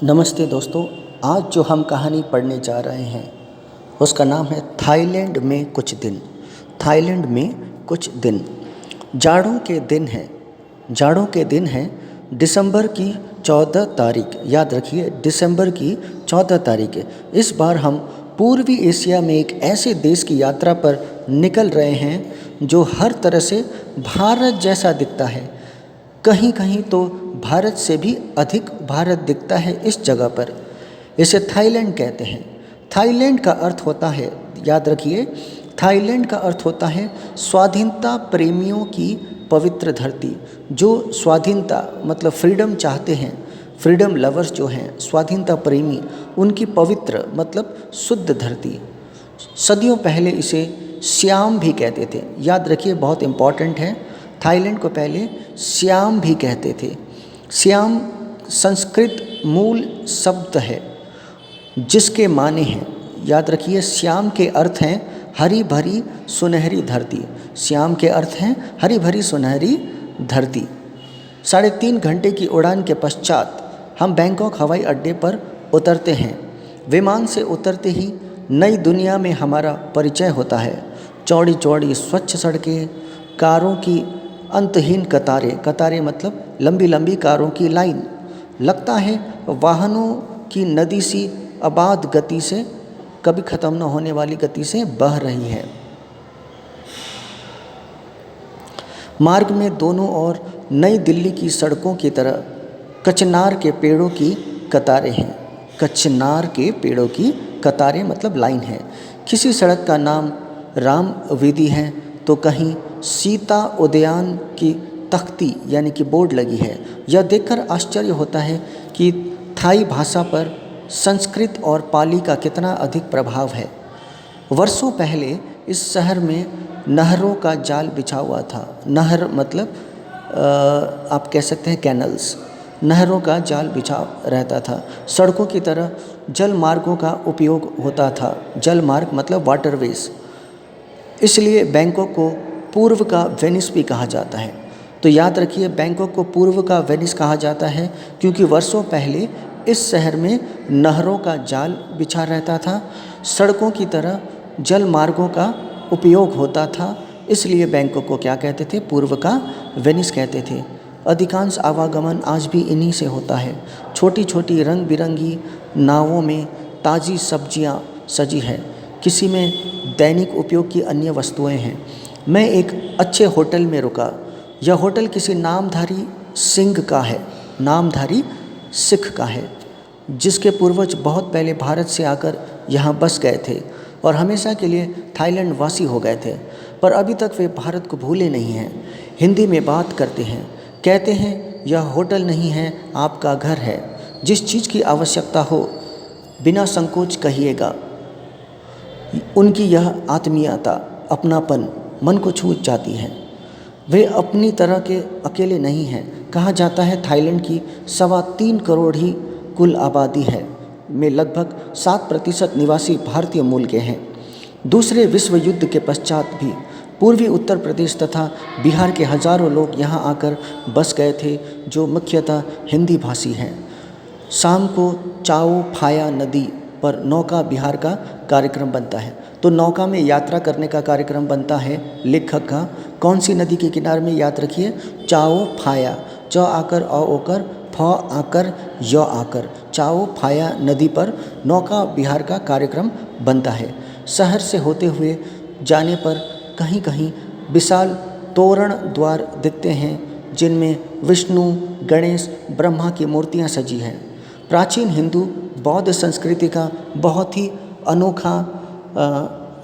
नमस्ते दोस्तों। आज जो हम कहानी पढ़ने जा रहे हैं उसका नाम है थाईलैंड में कुछ दिन। थाईलैंड में कुछ दिन। जाड़ों के दिन हैं। जाड़ों के दिन हैं। दिसंबर की 14 तारीख, याद रखिए दिसंबर की 14 तारीख है। इस बार हम पूर्वी एशिया में एक ऐसे देश की यात्रा पर निकल रहे हैं जो हर तरह से भारत जैसा दिखता है। कहीं कहीं तो भारत से भी अधिक भारत दिखता है इस जगह पर। इसे थाईलैंड कहते हैं। थाईलैंड का अर्थ होता है, याद रखिए, थाईलैंड का अर्थ होता है स्वाधीनता प्रेमियों की पवित्र धरती। जो स्वाधीनता मतलब फ्रीडम चाहते हैं, फ्रीडम लवर्स जो हैं, स्वाधीनता प्रेमी, उनकी पवित्र मतलब शुद्ध धरती। सदियों पहले इसे श्याम भी कहते थे। याद रखिए, बहुत इम्पॉर्टेंट है। थाईलैंड को पहले श्याम भी कहते थे। श्याम संस्कृत मूल शब्द है जिसके माने हैं, याद रखिए, श्याम के अर्थ हैं हरी भरी सुनहरी धरती। श्याम के अर्थ हैं हरी भरी सुनहरी धरती। 3.5 घंटे की उड़ान के पश्चात हम बैंकॉक हवाई अड्डे पर उतरते हैं। विमान से उतरते ही नई दुनिया में हमारा परिचय होता है। चौड़ी चौड़ी स्वच्छ सड़कें, कारों की अंतहीन कतारें, कतारें मतलब लंबी लंबी कारों की लाइन। लगता है वाहनों की नदी सी अबाध गति से, कभी ख़त्म न होने वाली गति से बह रही है। मार्ग में दोनों ओर नई दिल्ली की सड़कों की तरह कचनार के पेड़ों की कतारें हैं। कचनार के पेड़ों की कतारें मतलब लाइन है। किसी सड़क का नाम राम वीथी है तो कहीं सीता उद्यान की तख्ती यानी कि बोर्ड लगी है। यह देखकर आश्चर्य होता है कि थाई भाषा पर संस्कृत और पाली का कितना अधिक प्रभाव है। वर्षों पहले इस शहर में नहरों का जाल बिछा हुआ था। नहर मतलब आप कह सकते हैं कैनल्स। नहरों का जाल बिछा रहता था। सड़कों की तरह जल मार्गों का उपयोग होता था। जल मार्ग मतलब वाटरवेज। इसलिए बैंकॉक को पूर्व का वेनिस भी कहा जाता है। तो याद रखिए, बैंकॉक को पूर्व का वेनिस कहा जाता है क्योंकि वर्षों पहले इस शहर में नहरों का जाल बिछा रहता था। सड़कों की तरह जल मार्गों का उपयोग होता था। इसलिए बैंकॉक को क्या कहते थे? पूर्व का वेनिस कहते थे। अधिकांश आवागमन आज भी इन्हीं से होता है। छोटी छोटी रंग बिरंगी नावों में ताज़ी सब्जियां सजी है। किसी में दैनिक उपयोग की अन्य वस्तुएं हैं। मैं एक अच्छे होटल में रुका। यह होटल किसी नामधारी सिंह का है, नामधारी सिख का है, जिसके पूर्वज बहुत पहले भारत से आकर यहाँ बस गए थे और हमेशा के लिए थाईलैंड वासी हो गए थे, पर अभी तक वे भारत को भूले नहीं हैं। हिंदी में बात करते हैं, कहते हैं यह होटल नहीं है, आपका घर है। जिस चीज़ की आवश्यकता हो बिना संकोच कहिएगा। उनकी यह आत्मीयता, अपनापन मन को छू जाती है। वे अपनी तरह के अकेले नहीं हैं। कहा जाता है थाईलैंड की 3.25 करोड़ ही कुल आबादी है में लगभग 7% निवासी भारतीय मूल के हैं। दूसरे विश्व युद्ध के पश्चात भी पूर्वी उत्तर प्रदेश तथा बिहार के हजारों लोग यहाँ आकर बस गए थे, जो मुख्यतः हिंदी भाषी हैं। शाम को चाओ फाया नदी पर नौका विहार का कार्यक्रम बनता है। तो नौका में यात्रा करने का कार्यक्रम बनता है लेखक का। कौन सी नदी के किनारे में? याद रखिए, चाओ फाया, च आकर अ ओकर, फ आकर य आकर, चाओ फाया नदी पर नौका विहार का कार्यक्रम बनता है। शहर से होते हुए जाने पर कहीं कहीं विशाल तोरण द्वार दिखते हैं जिनमें विष्णु, गणेश, ब्रह्मा की मूर्तियां सजी हैं। प्राचीन हिंदू बौद्ध संस्कृति का बहुत ही अनोखा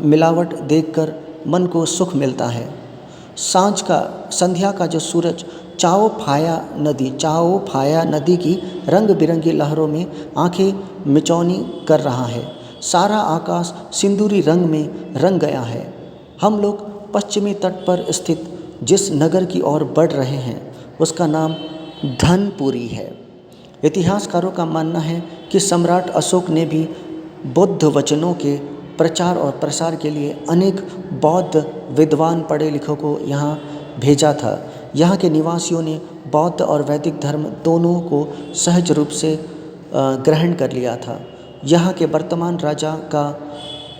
मिलावट देखकर मन को सुख मिलता है। सांझ का, संध्या का जो सूरज चाओ फाया नदी की रंग बिरंगी लहरों में आंखें मिचौनी कर रहा है। सारा आकाश सिंदूरी रंग में रंग गया है। हम लोग पश्चिमी तट पर स्थित जिस नगर की ओर बढ़ रहे हैं उसका नाम धनपुरी है। इतिहासकारों का मानना है कि सम्राट अशोक ने भी बौद्ध वचनों के प्रचार और प्रसार के लिए अनेक बौद्ध विद्वान पढ़े लिखों को यहाँ भेजा था। यहाँ के निवासियों ने बौद्ध और वैदिक धर्म दोनों को सहज रूप से ग्रहण कर लिया था। यहाँ के वर्तमान राजा का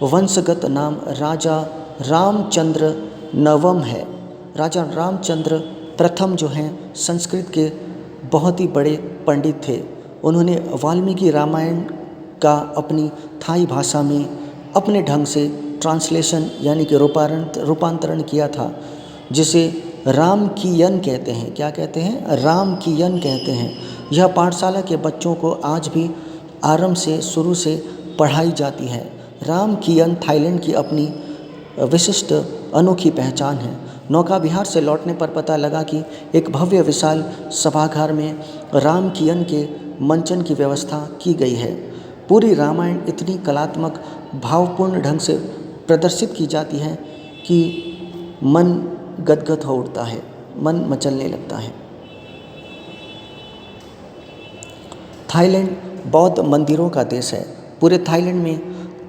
वंशगत नाम राजा रामचंद्र नवम है। राजा रामचंद्र प्रथम जो हैं संस्कृत के बहुत ही बड़े पंडित थे। उन्होंने वाल्मीकि रामायण का अपनी थाई भाषा में अपने ढंग से ट्रांसलेशन यानी कि रूपांतरण किया था, जिसे रामकीयन कहते हैं। क्या कहते हैं? रामकीयन कहते हैं। यह पाठशाला के बच्चों को आज भी आरंभ से शुरू से पढ़ाई जाती है। रामकीयन थाईलैंड की अपनी विशिष्ट अनोखी पहचान है। नौका विहार से लौटने पर पता लगा कि एक भव्य विशाल सभागार में रामकीयन के मंचन की व्यवस्था की गई है। पूरी रामायण इतनी कलात्मक भावपूर्ण ढंग से प्रदर्शित की जाती है कि मन गदगद हो उठता है, मन मचलने लगता है। थाईलैंड बौद्ध मंदिरों का देश है। पूरे थाईलैंड में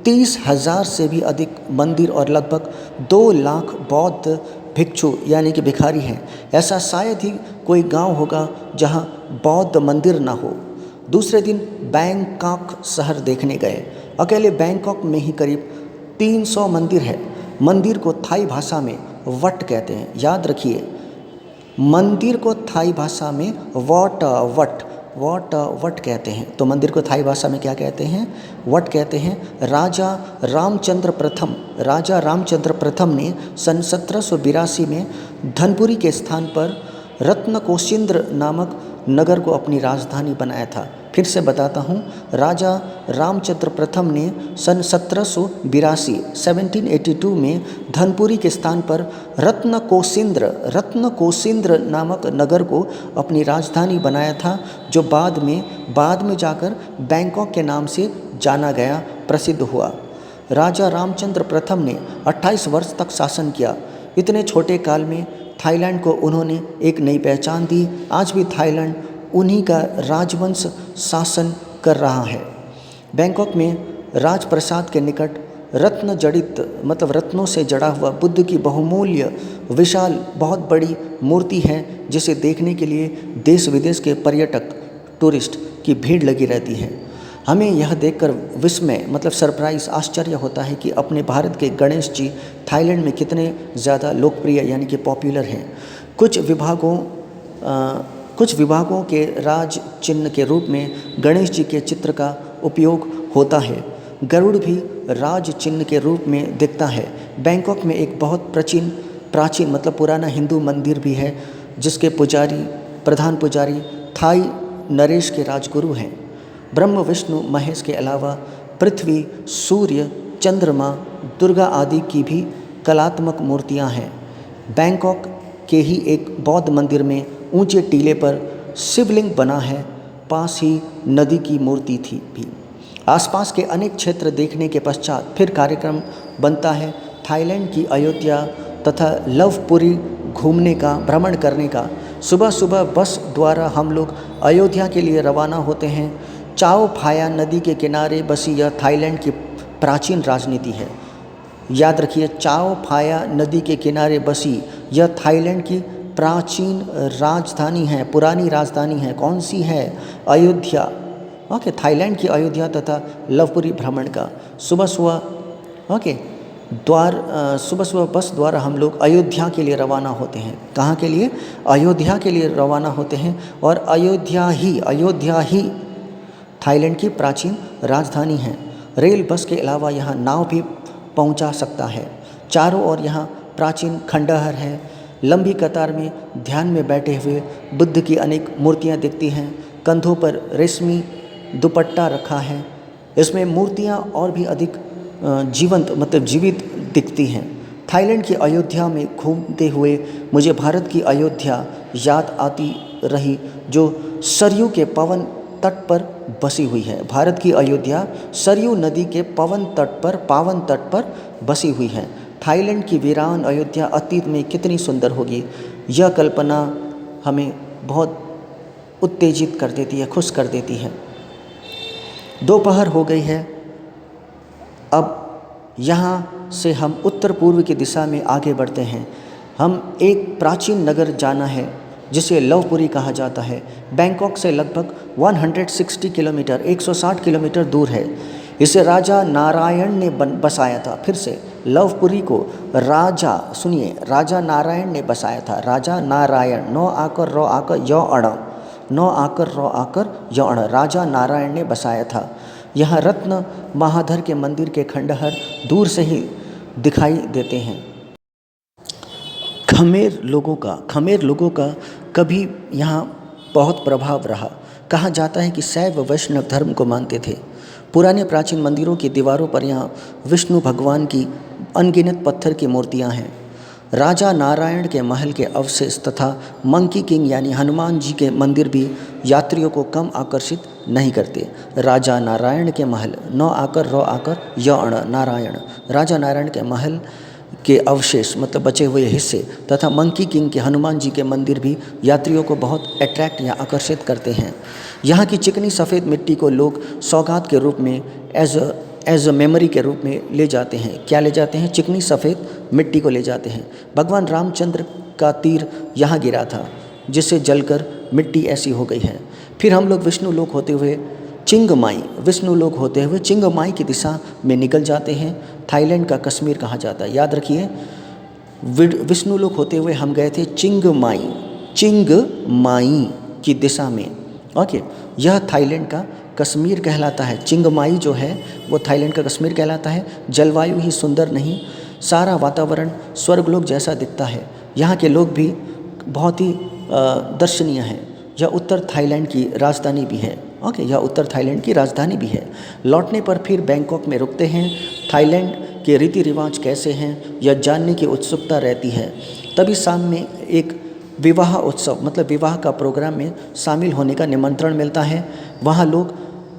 30,000 से भी अधिक मंदिर और लगभग 2 लाख बौद्ध भिक्षु यानी कि भिखारी हैं। ऐसा शायद ही कोई गांव होगा जहां बौद्ध मंदिर ना हो। दूसरे दिन बैंकॉक शहर देखने गए। अकेले बैंकॉक में ही करीब 300 मंदिर है। मंदिर को थाई भाषा में वट कहते हैं। याद रखिए, मंदिर को थाई भाषा में वट कहते हैं। तो मंदिर को थाई भाषा में क्या कहते हैं? वट कहते हैं। राजा रामचंद्र प्रथम ने सन 1782 में धनपुरी के स्थान पर रत्नकोशिंद्र नामक नगर को अपनी राजधानी बनाया था। फिर से बताता हूँ, राजा रामचंद्र प्रथम ने सन 1782 में धनपुरी के स्थान पर रत्नकोशिंद्र नामक नगर को अपनी राजधानी बनाया था, जो बाद में जाकर बैंकॉक के नाम से जाना गया, प्रसिद्ध हुआ। राजा रामचंद्र प्रथम ने 28 वर्ष तक शासन किया। इतने छोटे काल में थाईलैंड को उन्होंने एक नई पहचान दी। आज भी थाईलैंड उन्हीं का राजवंश शासन कर रहा है। बैंकॉक में राजप्रसाद के निकट रत्न जड़ित मतलब रत्नों से जड़ा हुआ बुद्ध की बहुमूल्य विशाल बहुत बड़ी मूर्ति है, जिसे देखने के लिए देश विदेश के पर्यटक टूरिस्ट की भीड़ लगी रहती है। हमें यह देखकर विस्मय मतलब सरप्राइज आश्चर्य होता है कि अपने भारत के गणेश जी थाईलैंड में कितने ज़्यादा लोकप्रिय यानी कि पॉपुलर हैं। कुछ विभागों के राज चिन्ह के रूप में गणेश जी के चित्र का उपयोग होता है। गरुड़ भी राज चिन्ह के रूप में दिखता है। बैंकॉक में एक बहुत प्राचीन मतलब पुराना हिंदू मंदिर भी है, जिसके प्रधान पुजारी थाई नरेश के राजगुरु हैं। ब्रह्म विष्णु महेश के अलावा पृथ्वी, सूर्य, चंद्रमा, दुर्गा आदि की भी कलात्मक मूर्तियां हैं। बैंकॉक के ही एक बौद्ध मंदिर में ऊंचे टीले पर शिवलिंग बना है, पास ही नदी की मूर्ति थी भी। आसपास के अनेक क्षेत्र देखने के पश्चात फिर कार्यक्रम बनता है थाईलैंड की अयोध्या तथा लवपुरी भ्रमण करने का। सुबह सुबह बस द्वारा हम लोग अयोध्या के लिए रवाना होते हैं। चाओ फाया नदी के किनारे बसी यह थाईलैंड की प्राचीन राजनीति है। याद रखिए, चाओ फाया नदी के किनारे बसी यह थाईलैंड की प्राचीन राजधानी है, पुरानी राजधानी है। कौन सी है? अयोध्या। ओके, थाईलैंड की अयोध्या तथा लवपुरी भ्रमण का सुबह सुबह बस द्वारा हम लोग अयोध्या के लिए रवाना होते हैं। कहाँ के लिए? अयोध्या के लिए रवाना होते हैं। और अयोध्या ही थाईलैंड की प्राचीन राजधानी है। रेल बस के अलावा यहाँ नाव भी पहुँचा सकता है। चारों ओर यहाँ प्राचीन खंडहर है। लंबी कतार में ध्यान में बैठे हुए बुद्ध की अनेक मूर्तियाँ दिखती हैं। कंधों पर रेशमी दुपट्टा रखा है। इसमें मूर्तियाँ और भी अधिक जीवित दिखती हैं। थाईलैंड की अयोध्या में घूमते हुए मुझे भारत की अयोध्या याद आती रही, जो सरयू के पवन तट पर बसी हुई है। भारत की अयोध्या सरयू नदी के पावन तट पर बसी हुई है। थाईलैंड की वीरान अयोध्या अतीत में कितनी सुंदर होगी, यह कल्पना हमें बहुत उत्तेजित कर देती है, खुश कर देती है। दोपहर हो गई है। अब यहाँ से हम उत्तर पूर्व की दिशा में आगे बढ़ते हैं। हम एक प्राचीन नगर जाना है। जिसे लवपुरी कहा जाता है, बैंकॉक से लगभग 160 किलोमीटर 160 किलोमीटर दूर है। इसे राजा नारायण ने बसाया था। फिर से लवपुरी को राजा, सुनिए, राजा नारायण ने बसाया था। राजा नारायण, नौ आकर रो आकर यौ अण, नौ आकर रो आकर यौ अण, राजा नारायण ने बसाया था। यहाँ रत्न महाधर के मंदिर के खंडहर दूर से ही दिखाई देते हैं। खमेर लोगों का कभी यहाँ बहुत प्रभाव रहा। कहा जाता है कि शैव वैष्णव धर्म को मानते थे। पुराने प्राचीन मंदिरों की दीवारों पर यहाँ विष्णु भगवान की अनगिनत पत्थर की मूर्तियाँ हैं। राजा नारायण के महल के अवशेष तथा मंकी किंग यानी हनुमान जी के मंदिर भी यात्रियों को कम आकर्षित नहीं करते। राजा नारायण के महल, नौ आकर रो आकर य अण, नारायण, राजा नारायण के महल के अवशेष मतलब बचे हुए हिस्से तथा मंकी किंग के हनुमान जी के मंदिर भी यात्रियों को बहुत अट्रैक्ट या आकर्षित करते हैं। यहाँ की चिकनी सफ़ेद मिट्टी को लोग सौगात के रूप में एज अ मेमोरी के रूप में ले जाते हैं। क्या ले जाते हैं? चिकनी सफ़ेद मिट्टी को ले जाते हैं। भगवान रामचंद्र का तीर यहाँ गिरा था, जिससे जलकर मिट्टी ऐसी हो गई है। फिर हम लोग विष्णु लोक होते हुए चिंगमाई की दिशा में निकल जाते हैं। थाईलैंड का कश्मीर कहा जाता है। याद रखिए, विष्णु लोक होते हुए हम गए थे चिंगमाई की दिशा में। ओके, यह थाईलैंड का कश्मीर कहलाता है। चिंगमाई जो है वो थाईलैंड का कश्मीर कहलाता है। जलवायु ही सुंदर नहीं, सारा वातावरण स्वर्गलोक जैसा दिखता है। यहाँ के लोग भी बहुत ही दर्शनीय हैं। यह उत्तर थाईलैंड की राजधानी भी है। ओके, यह उत्तर थाईलैंड की राजधानी भी है। लौटने पर फिर बैंकॉक में रुकते हैं। थाईलैंड के रीति रिवाज कैसे हैं यह जानने की उत्सुकता रहती है। तभी शाम में एक विवाह उत्सव मतलब विवाह का प्रोग्राम में शामिल होने का निमंत्रण मिलता है। वहाँ लोग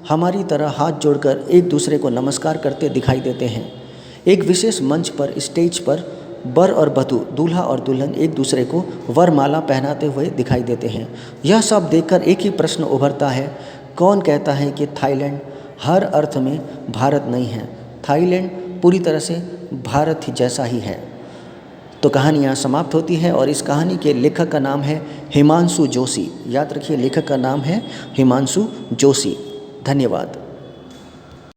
हमारी तरह हाथ जोड़कर एक दूसरे को नमस्कार करते दिखाई देते हैं। एक विशेष मंच पर, स्टेज पर वर और वधू, दूल्हा और दुल्हन एक दूसरे को वरमाला पहनाते हुए दिखाई देते हैं। यह सब देखकर एक ही प्रश्न उभरता है, कौन कहता है कि थाईलैंड हर अर्थ में भारत नहीं है? थाईलैंड पूरी तरह से भारत ही जैसा ही है। तो कहानी यहाँ समाप्त होती है और इस कहानी के लेखक का नाम है हिमांशु जोशी। याद रखिए, लेखक का नाम है हिमांशु जोशी। धन्यवाद।